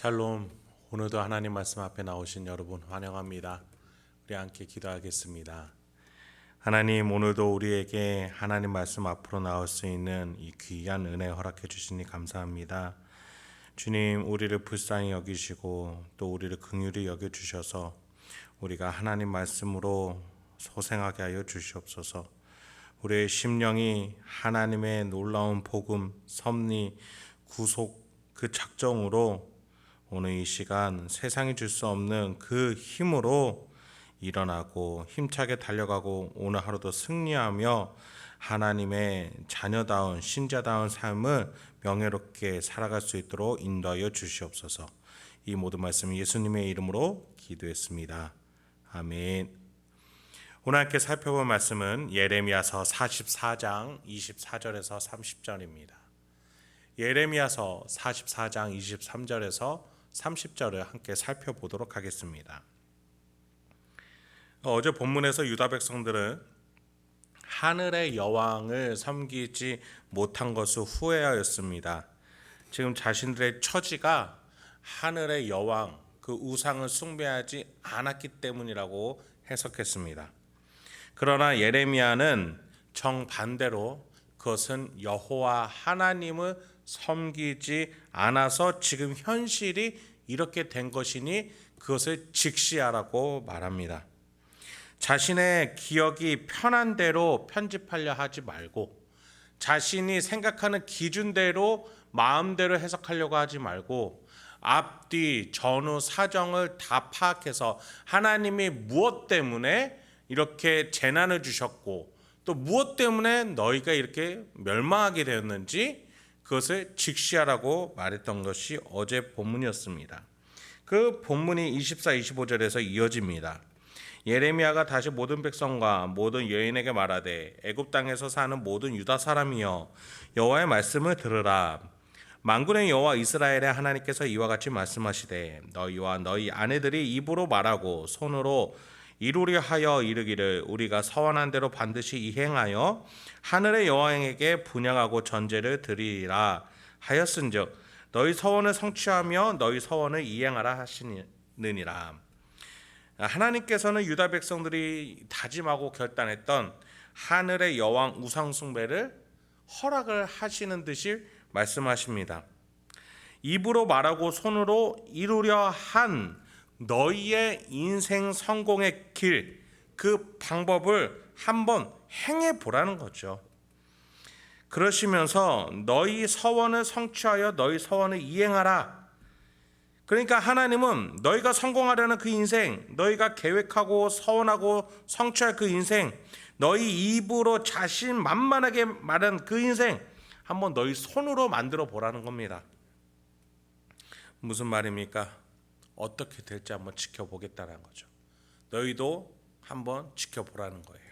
샬롬. 오늘도 하나님 말씀 앞에 나오신 여러분 환영합니다. 우리 함께 기도하겠습니다. 하나님, 오늘도 우리에게 하나님 말씀 앞으로 나올 수 있는 이 귀한 은혜 허락해 주시니 감사합니다. 주님, 우리를 불쌍히 여기시고 또 우리를 긍휼히 여겨 주셔서 우리가 하나님 말씀으로 소생하게 하여 주시옵소서. 우리의 심령이 하나님의 놀라운 복음, 섭리, 구속 그 작정으로 오늘 이 시간 세상이 줄 수 없는 그 힘으로 일어나고 힘차게 달려가고 오늘 하루도 승리하며 하나님의 자녀다운 신자다운 삶을 명예롭게 살아갈 수 있도록 인도하여 주시옵소서. 이 모든 말씀 예수님의 이름으로 기도했습니다. 아멘. 오늘 함께 살펴볼 말씀은 예레미야서 44장 24절에서 30절입니다. 예레미야서 44장 23절에서 30절을 함께 살펴보도록 하겠습니다. 어제 본문에서 유다 백성들은 하늘의 여왕을 섬기지 못한 것을 후회하였습니다. 지금 자신들의 처지가 하늘의 여왕, 그 우상을 숭배하지 않았기 때문이라고 해석했습니다. 그러나 예레미야는 정반대로 그것은 여호와 하나님을 섬기지 않아서 지금 현실이 이렇게 된 것이니 그것을 직시하라고 말합니다. 자신의 기억이 편한 대로 편집하려 하지 말고 자신이 생각하는 기준대로 마음대로 해석하려고 하지 말고 앞뒤 전후 사정을 다 파악해서 하나님이 무엇 때문에 이렇게 재난을 주셨고 또 무엇 때문에 너희가 이렇게 멸망하게 되었는지 그것을 직시하라고 말했던 것이 어제 본문이었습니다. 그 본문이 24, 25절에서 이어집니다. 예레미야가 다시 모든 백성과 모든 여인에게 말하되 애굽 땅에서 사는 모든 유다 사람이여 여호와의 말씀을 들으라. 만군의 여호와 이스라엘의 하나님께서 이와 같이 말씀하시되 너희와 너희 아내들이 입으로 말하고 손으로 이루려 하여 이르기를 우리가 서원한 대로 반드시 이행하여 하늘의 여왕에게 분향하고 전제를 드리라 하였은즉 너희 서원을 성취하며 너희 서원을 이행하라 하시느니라. 하나님께서는 유다 백성들이 다짐하고 결단했던 하늘의 여왕 우상 숭배를 허락을 하시는 듯이 말씀하십니다. 입으로 말하고 손으로 이루려 한 너희의 인생 성공의 길, 그 방법을 한번 행해 보라는 거죠. 그러시면서 너희 서원을 성취하여 너희 서원을 이행하라. 그러니까 하나님은 너희가 성공하려는 그 인생, 너희가 계획하고 서원하고 성취할 그 인생, 너희 입으로 자신만만하게 말한 그 인생 한번 너희 손으로 만들어 보라는 겁니다. 무슨 말입니까? 어떻게 될지 한번 지켜보겠다는 거죠. 너희도 한번 지켜보라는 거예요.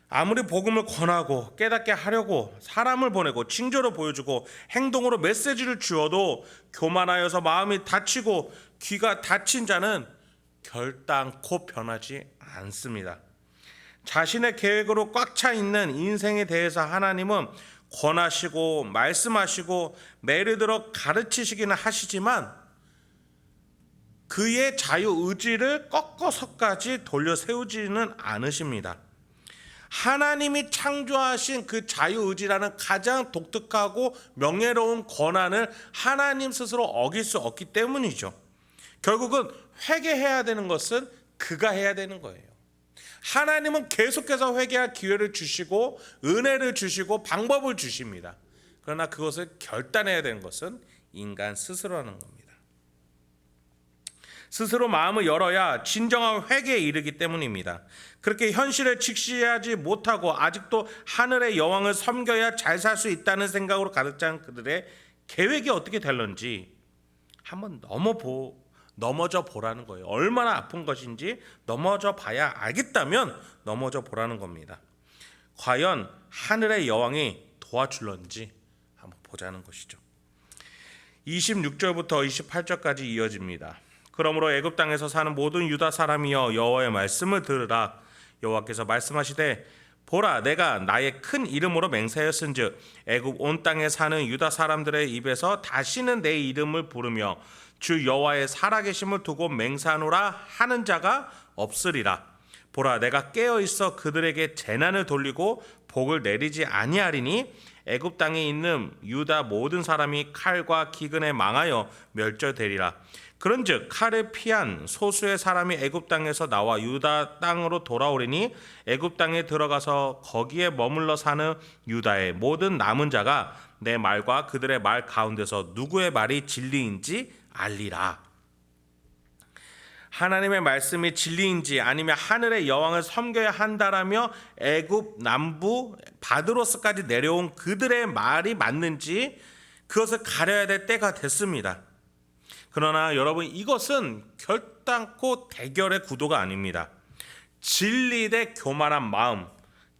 아무리 복음을 권하고 깨닫게 하려고 사람을 보내고 징조로 보여주고 행동으로 메시지를 주어도 교만하여서 마음이 다치고 귀가 닫힌 자는 결단코 변하지 않습니다. 자신의 계획으로 꽉 차 있는 인생에 대해서 하나님은 권하시고 말씀하시고 매를 들어 가르치시기는 하시지만 그의 자유의지를 꺾어서까지 돌려 세우지는 않으십니다. 하나님이 창조하신 그 자유의지라는 가장 독특하고 명예로운 권한을 하나님 스스로 어길 수 없기 때문이죠. 결국은 회개해야 되는 것은 그가 해야 되는 거예요. 하나님은 계속해서 회개할 기회를 주시고 은혜를 주시고 방법을 주십니다. 그러나 그것을 결단해야 되는 것은 인간 스스로라는 겁니다. 스스로 마음을 열어야 진정한 회개에 이르기 때문입니다. 그렇게 현실을 직시하지 못하고 아직도 하늘의 여왕을 섬겨야 잘 살 수 있다는 생각으로 가득 찬 그들의 계획이 어떻게 될런지 한번 넘어져 보라는 거예요. 얼마나 아픈 것인지 넘어져 봐야 알겠다면 넘어져 보라는 겁니다. 과연 하늘의 여왕이 도와줄런지 한번 보자는 것이죠. 26절부터 28절까지 이어집니다. 그러므로 애굽 땅에서 사는 모든 유다 사람이여 여호와의 말씀을 들으라. 여호와께서 말씀하시되 보라, 내가 나의 큰 이름으로 맹세하였은즉 애굽 온 땅에 사는 유다 사람들의 입에서 다시는 내 이름을 부르며 주 여호와의 살아계심을 두고 맹세하노라 하는 자가 없으리라. 보라, 내가 깨어 있어 그들에게 재난을 돌리고 복을 내리지 아니하리니 애굽 땅에 있는 유다 모든 사람이 칼과 기근에 망하여 멸절되리라. 그런즉 칼을 피한 소수의 사람이 애굽 땅에서 나와 유다 땅으로 돌아오리니 애굽 땅에 들어가서 거기에 머물러 사는 유다의 모든 남은 자가 내 말과 그들의 말 가운데서 누구의 말이 진리인지 알리라. 하나님의 말씀이 진리인지 아니면 하늘의 여왕을 섬겨야 한다라며 애굽 남부 바드로스까지 내려온 그들의 말이 맞는지 그것을 가려야 될 때가 됐습니다. 그러나 여러분, 이것은 결단코 대결의 구도가 아닙니다. 진리 대 교만한 마음,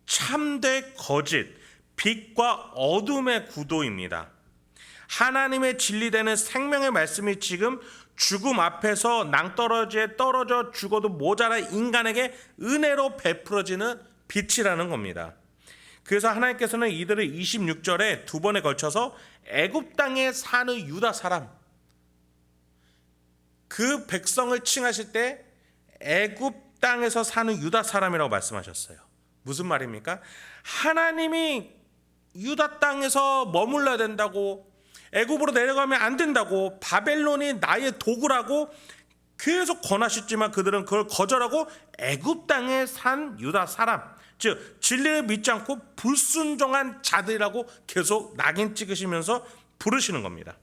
참 대 거짓, 빛과 어둠의 구도입니다. 하나님의 진리되는 생명의 말씀이 지금 죽음 앞에서 낭떠러지에 떨어져 죽어도 모자란 인간에게 은혜로 베풀어지는 빛이라는 겁니다. 그래서 하나님께서는 이들을 26절에 두 번에 걸쳐서 애굽 땅에 사는 유다 사람, 그 백성을 칭하실 때 애굽 땅에서 사는 유다 사람이라고 말씀하셨어요. 무슨 말입니까? 하나님이 유다 땅에서 머물러야 된다고, 애굽으로 내려가면 안 된다고, 바벨론이 나의 도구라고 계속 권하셨지만 그들은 그걸 거절하고 애굽 땅에 산 유다 사람, 즉 진리를 믿지 않고 불순종한 자들이라고 계속 낙인 찍으시면서 부르시는 겁니다.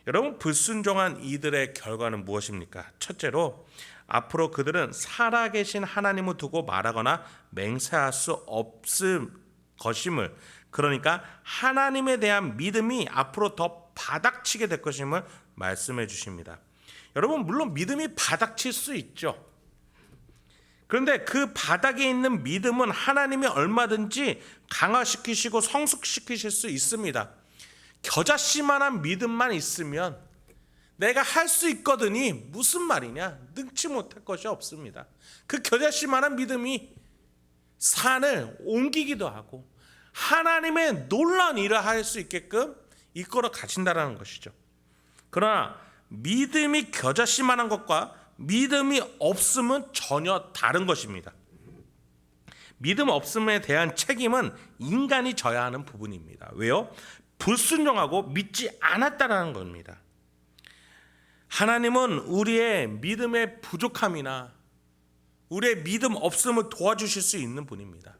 여러분, 불순종한 이들의 결과는 무엇입니까? 첫째로, 앞으로 그들은 살아계신 하나님을 두고 말하거나 맹세할 수 없을 것임을, 그러니까 하나님에 대한 믿음이 앞으로 더 바닥치게 될 것임을 말씀해 주십니다. 여러분, 물론 믿음이 바닥칠 수 있죠. 그런데 그 바닥에 있는 믿음은 하나님이 얼마든지 강화시키시고 성숙시키실 수 있습니다. 겨자씨만한 믿음만 있으면 내가 할 수 있거든이 무슨 말이냐? 능치 못할 것이 없습니다. 그 겨자씨만한 믿음이 산을 옮기기도 하고 하나님의 놀라운 일을 할 수 있게끔 이끌어 가신다는 것이죠. 그러나 믿음이 겨자씨만한 것과 믿음이 없음은 전혀 다른 것입니다. 믿음 없음에 대한 책임은 인간이 져야 하는 부분입니다. 왜요? 불순종하고 믿지 않았다라는 겁니다. 하나님은 우리의 믿음의 부족함이나 우리의 믿음 없음을 도와주실 수 있는 분입니다.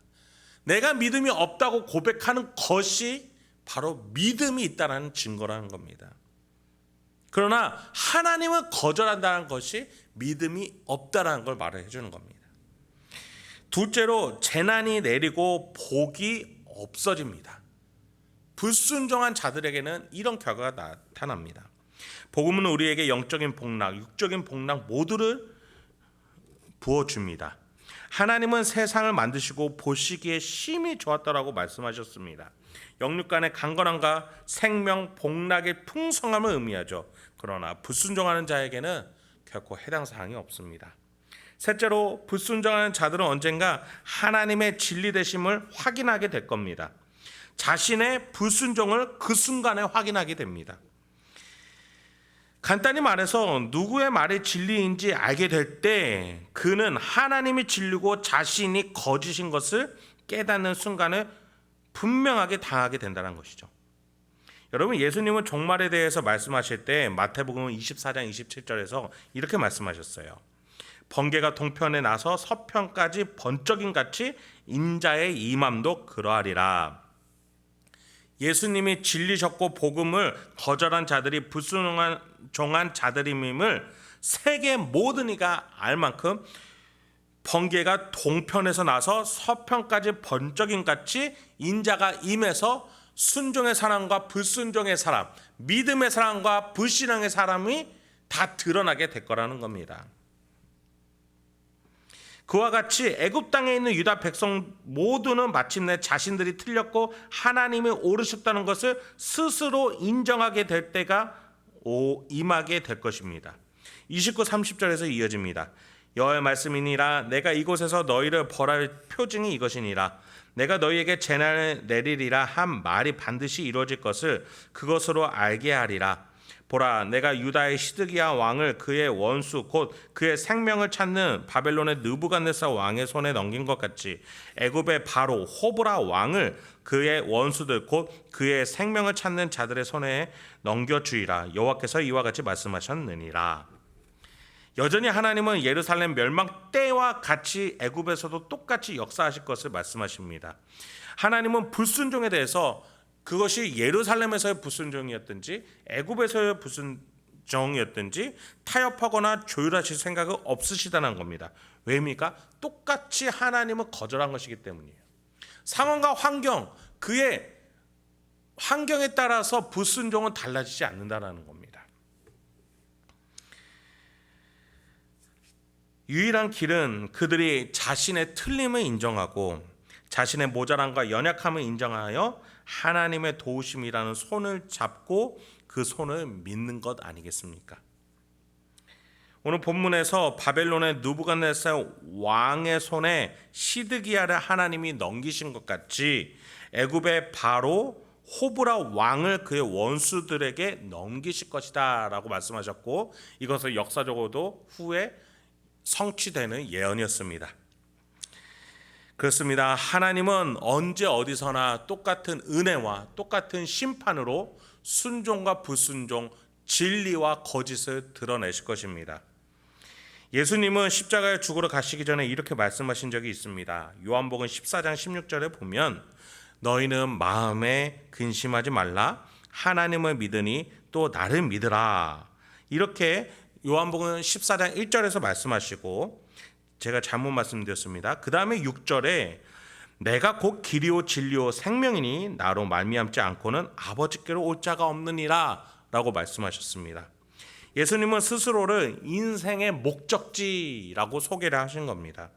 내가 믿음이 없다고 고백하는 것이 바로 믿음이 있다는 증거라는 겁니다. 그러나 하나님은 거절한다는 것이 믿음이 없다는 걸 말해 주는 겁니다. 둘째로, 재난이 내리고 복이 없어집니다. 불순종한 자들에게는 이런 결과가 나타납니다. 복음은 우리에게 영적인 복락, 육적인 복락 모두를 부어줍니다. 하나님은 세상을 만드시고 보시기에 심히 좋았다라고 말씀하셨습니다. 영육간의 강건함과 생명, 복락의 풍성함을 의미하죠. 그러나 불순종하는 자에게는 결코 해당 사항이 없습니다. 셋째로, 불순종하는 자들은 언젠가 하나님의 진리 되심을 확인하게 될 겁니다. 자신의 불순종을 그 순간에 확인하게 됩니다. 간단히 말해서 누구의 말이 진리인지 알게 될 때 그는 하나님이 진리고 자신이 거짓인 것을 깨닫는 순간을 분명하게 당하게 된다는 것이죠. 여러분, 예수님은 종말에 대해서 말씀하실 때 마태복음 24장 27절에서 이렇게 말씀하셨어요. 번개가 동편에 나서 서편까지 번쩍임 같이 인자의 임함도 그러하리라. 예수님이 진리셨고 복음을 거절한 자들이 불순종한 자들임을 세계 모든 이가 알 만큼 번개가 동편에서 나서 서편까지 번쩍임 같이 인자가 임해서 순종의 사람과 불순종의 사람, 믿음의 사람과 불신앙의 사람이 다 드러나게 될 거라는 겁니다. 그와 같이 애굽 땅에 있는 유다 백성 모두는 마침내 자신들이 틀렸고 하나님이 옳으셨다는 것을 스스로 인정하게 될 때가 임하게 될 것입니다. 29, 30절에서 이어집니다. 여호와의 말씀이니라. 내가 이곳에서 너희를 벌할 표징이 이것이니라. 내가 너희에게 재난을 내리리라 한 말이 반드시 이루어질 것을 그것으로 알게 하리라. 보라, 내가 유다의 시드기야 왕을 그의 원수 곧 그의 생명을 찾는 바벨론의 느부갓네살 왕의 손에 넘긴 것 같이 애굽의 바로 호브라 왕을 그의 원수들 곧 그의 생명을 찾는 자들의 손에 넘겨주리라. 여호와께서 이와 같이 말씀하셨느니라. 여전히 하나님은 예루살렘 멸망 때와 같이 애굽에서도 똑같이 역사하실 것을 말씀하십니다. 하나님은 불순종에 대해서 그것이 예루살렘에서의 불순종이었든지 애굽에서의 불순종이었든지 타협하거나 조율하실 생각은 없으시다는 겁니다. 왜입니까? 똑같이 하나님은 거절한 것이기 때문이에요. 상황과 환경, 그의 환경에 따라서 불순종은 달라지지 않는다는 겁니다. 유일한 길은 그들이 자신의 틀림을 인정하고 자신의 모자람과 연약함을 인정하여 하나님의 도우심이라는 손을 잡고 그 손을 믿는 것 아니겠습니까? 오늘 본문에서 바벨론의 느부갓네살 왕의 손에 시드기야를 하나님이 넘기신 것 같이 애굽의 바로 호브라 왕을 그의 원수들에게 넘기실 것이다 라고 말씀하셨고, 이것은 역사적으로도 후에 성취되는 예언이었습니다. 그렇습니다. 하나님은 언제 어디서나 똑같은 은혜와 똑같은 심판으로 순종과 불순종, 진리와 거짓을 드러내실 것입니다. 예수님은 십자가에 죽으러 가시기 전에 이렇게 말씀하신 적이 있습니다. 요한복음 14장 16절에 보면 너희는 마음에 근심하지 말라. 하나님을 믿으니 또 나를 믿으라. 이렇게 요한복음 14장 1절에서 말씀하시고, 제가 잘못 말씀드렸습니다. 그 다음에 6절에 내가 곧 길이요 진리요 생명이니 나로 말미암지 않고는 아버지께로 올 자가 없느니라 라고 말씀하셨습니다. 예수님은 스스로를 인생의 목적지라고 소개를 하신 겁니다.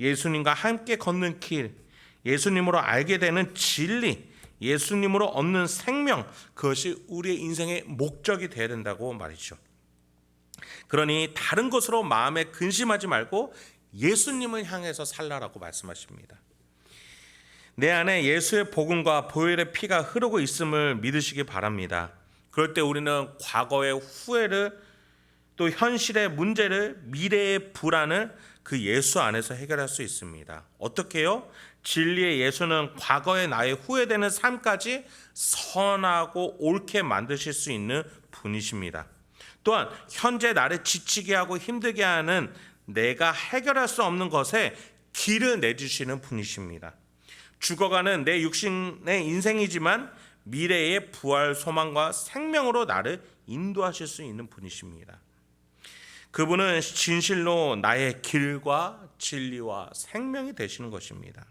예수님과 함께 걷는 길, 예수님으로 알게 되는 진리, 예수님으로 얻는 생명, 그것이 우리의 인생의 목적이 되어야 된다고 말이죠. 그러니 다른 것으로 마음에 근심하지 말고 예수님을 향해서 살라라고 말씀하십니다. 내 안에 예수의 복음과 보혈의 피가 흐르고 있음을 믿으시기 바랍니다. 그럴 때 우리는 과거의 후회를, 또 현실의 문제를, 미래의 불안을 그 예수 안에서 해결할 수 있습니다. 어떻게요? 진리의 예수는 과거의 나의 후회되는 삶까지 선하고 옳게 만드실 수 있는 분이십니다. 또한 현재 나를 지치게 하고 힘들게 하는 내가 해결할 수 없는 것에 길을 내주시는 분이십니다. 죽어가는 내 육신의 인생이지만 미래의 부활 소망과 생명으로 나를 인도하실 수 있는 분이십니다. 그분은 진실로 나의 길과 진리와 생명이 되시는 것입니다.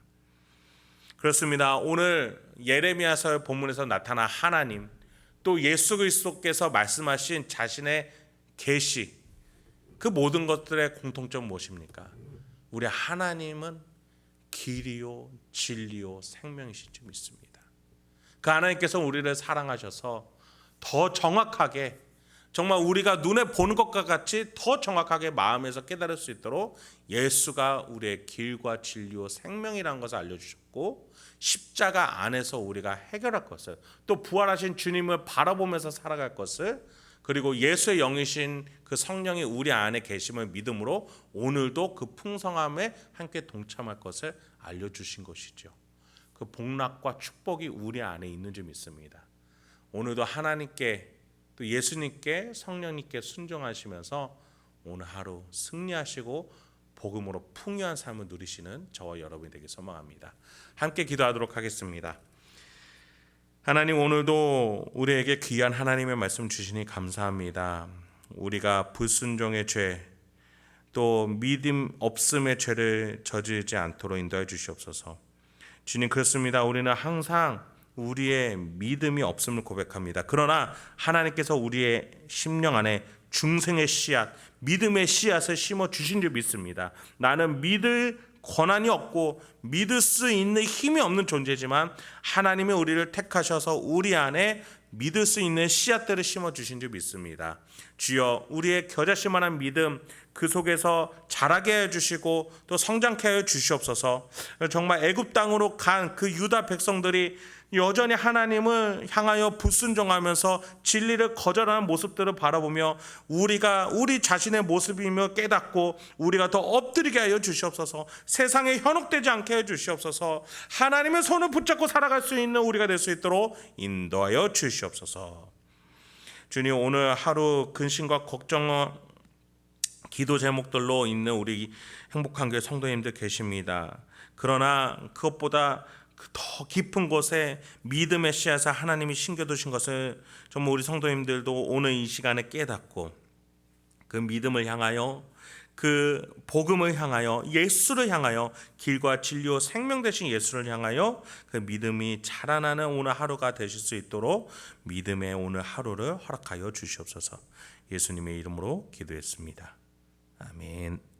그렇습니다. 오늘 예레미야서 본문에서 나타난 하나님, 또 예수 그리스도께서 말씀하신 자신의 계시, 그 모든 것들의 공통점 무엇입니까? 우리 하나님은 길이요 진리요 생명이신 줄 믿습니다. 그 하나님께서 우리를 사랑하셔서 더 정확하게, 정말 우리가 눈에 보는 것과 같이 더 정확하게 마음에서 깨달을 수 있도록 예수가 우리의 길과 진리와 생명이라는 것을 알려주셨고, 십자가 안에서 우리가 해결할 것을, 또 부활하신 주님을 바라보면서 살아갈 것을, 그리고 예수의 영이신 그 성령이 우리 안에 계심을 믿음으로 오늘도 그 풍성함에 함께 동참할 것을 알려주신 것이죠. 그 복락과 축복이 우리 안에 있는 줄 믿습니다. 오늘도 하나님께, 또 예수님께, 성령님께 순종하시면서 오늘 하루 승리하시고 복음으로 풍요한 삶을 누리시는 저와 여러분이 되길 소망합니다. 함께 기도하도록 하겠습니다. 하나님, 오늘도 우리에게 귀한 하나님의 말씀 주시니 감사합니다. 우리가 불순종의 죄, 또 믿음 없음의 죄를 저지르지 않도록 인도해 주시옵소서. 주님, 그렇습니다. 우리는 항상 우리의 믿음이 없음을 고백합니다. 그러나 하나님께서 우리의 심령 안에 중생의 씨앗, 믿음의 씨앗을 심어 주신 줄 믿습니다. 나는 믿을 권한이 없고 믿을 수 있는 힘이 없는 존재지만 하나님이 우리를 택하셔서 우리 안에 믿을 수 있는 씨앗들을 심어주신 줄 믿습니다. 주여, 우리의 겨자씨만한 믿음 그 속에서 자라게 해주시고 또 성장케 하여 주시옵소서. 정말 애굽 땅으로 간 그 유다 백성들이 여전히 하나님을 향하여 불순종하면서 진리를 거절하는 모습들을 바라보며 우리가 우리 자신의 모습이며 깨닫고 우리가 더 엎드리게 하여 주시옵소서. 세상에 현혹되지 않게 해 주시옵소서. 하나님의 손을 붙잡고 살아갈 수 있는 우리가 될 수 있도록 인도하여 주시옵소서. 주님, 오늘 하루 근심과 걱정, 기도 제목들로 있는 우리 행복한 교회 성도님들 계십니다. 그러나 그것보다 더 깊은 곳에 믿음의 씨앗을 하나님이 심겨두신 것을 정말 우리 성도님들도 오늘 이 시간에 깨닫고 그 믿음을 향하여, 그 복음을 향하여, 예수를 향하여, 길과 진리와 생명 되신 예수를 향하여 그 믿음이 자라나는 오늘 하루가 되실 수 있도록 믿음의 오늘 하루를 허락하여 주시옵소서. 예수님의 이름으로 기도했습니다. 아멘.